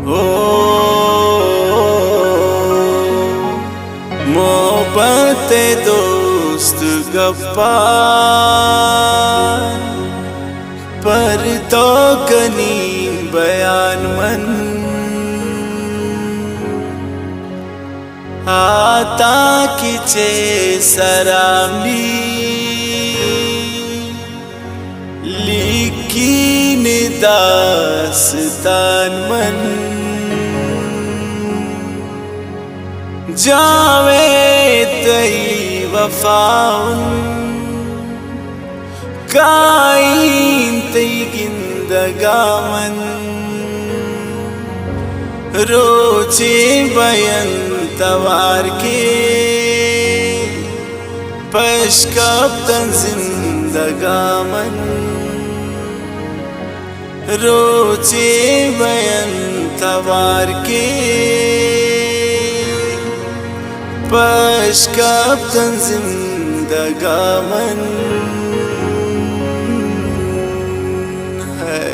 ओ मोहब्बत दोस्त गफ्फार पर तो कनी बयान मन आता किचे सरामी लिखी दास्तान मन जावे तई वफाउन काइन तई गिंदगामन रोचे बयन तवार के पशकब तन जिंदगामन रोचे बयन तवार के पशकब तन जिंदगामन है।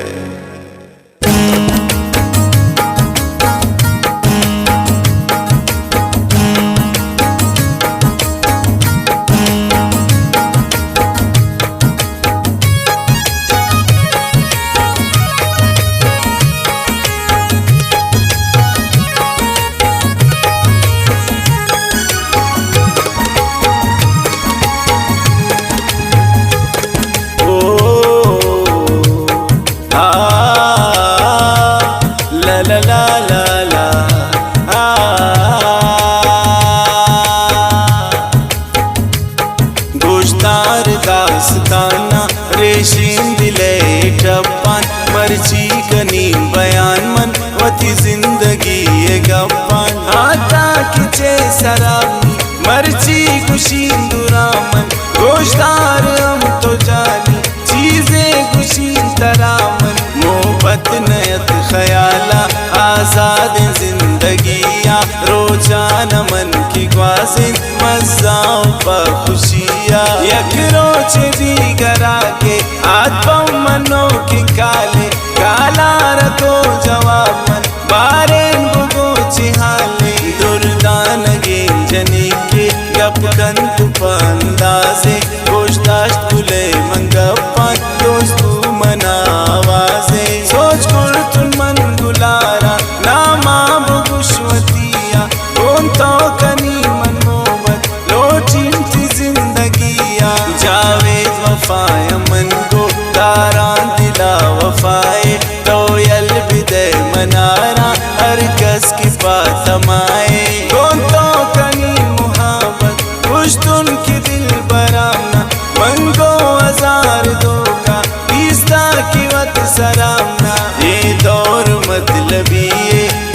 गोश्तार दास्ताना रेशीम दिले टप्पान मर्ची कनी बयान मन वती जिंदगी ये गप्पान आता किचे सराबी मर्ची खुशी दुरामन गोश्तार हम तो जानी चीजें खुशी तरामन मोहब्बत नयत ख्याला आजाद जिंदगिया रोजान मन की ख्वाहिश मज़ाओं पर खुशियाँ यक रोचे दी करा के आत्म मनो की काले काला रखो जवाब मन बारें बुगो चिहाले दुर्दान गे जनी के गप कंतु पंदाजे गोश्ताश तुले मंगपान दोस्तू मना आवाजे सोच कर तुम मन गुलारा नामा बुगुश्वतिया कौन तो कनी मन मोहब्बत लोटिन थी जिंदगिया जावेद वफाए मन को दारान दिला वफाए तो यल बिदे मनारा हर कस की बात माए कौन तो कनी मुहब्बत खुश तुन की दिल बरामना मन को हजार धोखा तीस्ता की वत सरामना ये दौर मतलबी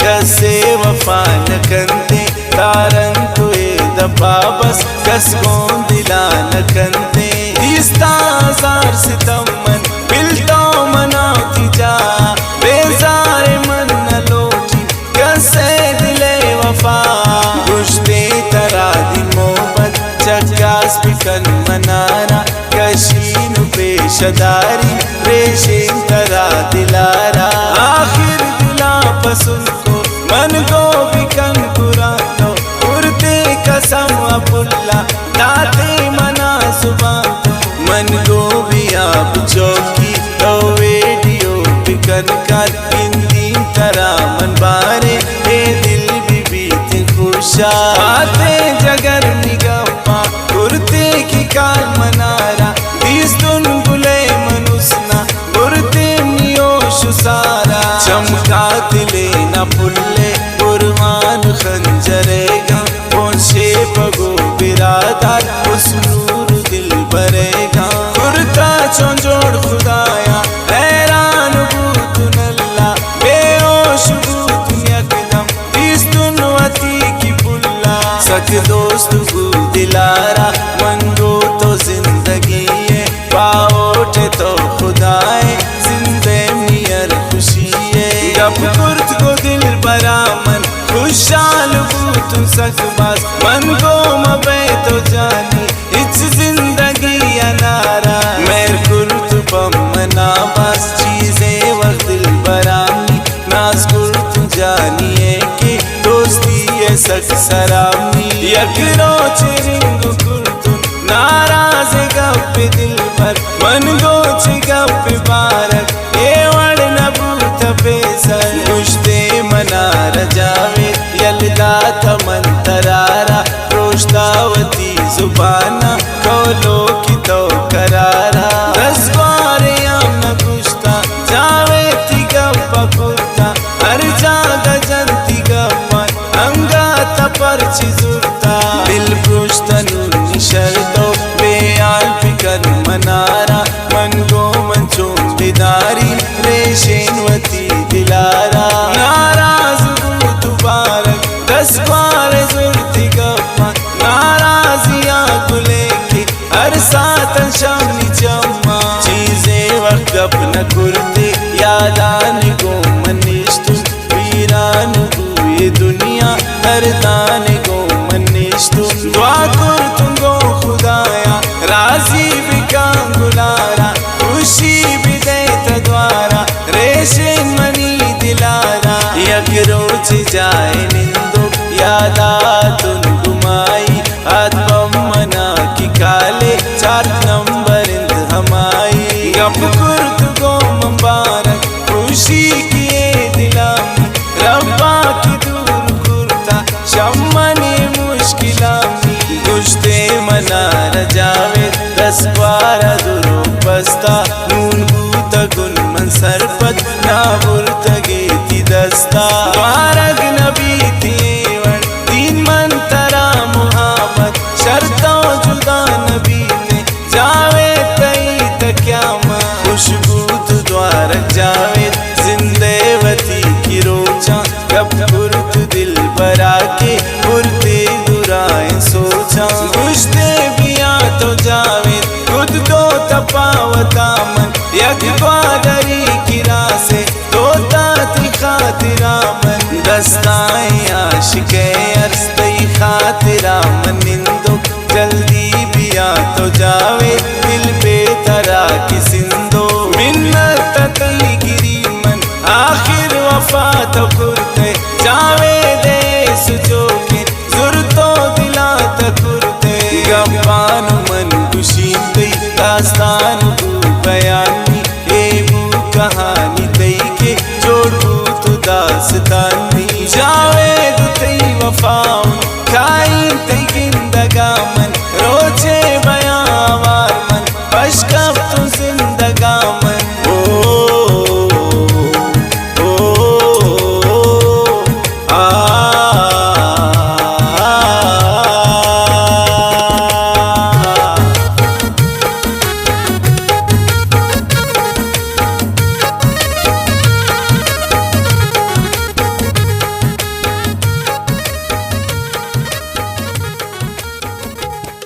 कसे वफा न कंदे तारन तुए दफा बस कस को दिला न कंदे तीस्ता हजार सितम मन बिल्टो मनाती जा बेजार मन न लोटी कसे दिले वफा गुश्ते तरा दी मोहब्बत चक्कास बिकन मनारा कशीन पेशदारी रेशें तरा दिलारा आखिर दिला पसंद को मन को बिकन कुरानो उड़ते कसम अपुल्ला दाते मना सुबान मन को भी आप चौकी तो वेडियो बिकन कर हिंदी तरा मन बारे ए दिल भी बीत खुशा आते जगर निगप्पा उड़ते की काल मनारा दिस्तुन बुले मनुसना उड़ते नियोश सारा चमका दिले न पुल्ले कुर्बान खंजरेगा पहुंचे पगो बिरादार उस नूर दिल भरेगा कुर्ता चौंजोड़ खुदाया हैरान बूतुन अल्लाह बेहोश बूतुन यकदम दिस्तुन वती की पुल्ला सक दोस्त को दिलारा मन रो तो जिंदगी है पाओटे तो खुदाए जिंदे मियर खुशी है गप कुर्त को दिल बरा मन खुशाल बूतुन सकबास मन को मबे तो जानी इच जिंदगी अनारा मेर कुर्त बम मना बस चीजें वक्त दिल बरानी नाज कुर्त जानिए के दोस्ती है सक सरामी यकरो चिरिंग कुर्तुन नाराज गप दिल पर मन गोच गप बारक ये वड़ नबूत पेसर गुश्ते मनार जावे यलदा तमंतरारा रोशदावती जुबाना खोलो की तो करारा दसवार याम न गुश्ता जावे ती गप्पा कुर्ता हर जागा जनती गप्पा अंगा तपरची जुरता दिल पुश्तनु निशर्तो बेयाल फिकर मनारा मन गो मंचो बिदारी रेशेनवती दिलारा नाराज दुबारक दसवार जुरती गप्पा नाराजियां गुले के हर साथ शामनी चम्मा चीजें वक्त गप न कुर्ते यादान गो मनिष्ठ वीरान हुए दुनिया हर दान गो मनिष्ठ दुआ कर तुम गो खुदाया राजी बिका गुलारा खुशी भी देता द्वारा रेशेन मनी दिलारा यक रोज जाए निंदो यादा तुम गुमाई आत्म मना की काले 4 नंबर इंद हमाई गप कुर्त गो मुबारक खुशी किए दिलामी रब्बा की दूर कुर्ता शम्मनी मुश्किलामी गुश्ते मना रजावे 10 बार दुरो बस्ता नून बूता गुन मन सरपत ना बुरतगे ती दस्ता द्वारग नबी तीवन 3 मंतरा मुहाबत शर्तों जुदा नबी ने जावे तई तक्यामा खुशबू तु द्वारक जावे जिंदेवती की रोचा कब पुरत दिल बरा के पुरते दुराए सोचा गुश्ते बिया तो जावे खुद को तपावता मन यक ग्वादरी किरा से तोता ती खातिरा मन दस्ताएं आशिके अर्स्तई खातिरा मन निंदो जल्दी बिया तो जावे दिल पे तरा की सिंदो मिन्नत तई गिरी मन आखिर वफा तो कुर्ते जावे देश जोके जुरतो दिला तकुर्ते गप्पान मन खुशी तई दास्तान तू बयानी ए वो कहानी तई के जोड़ू तू दास्तान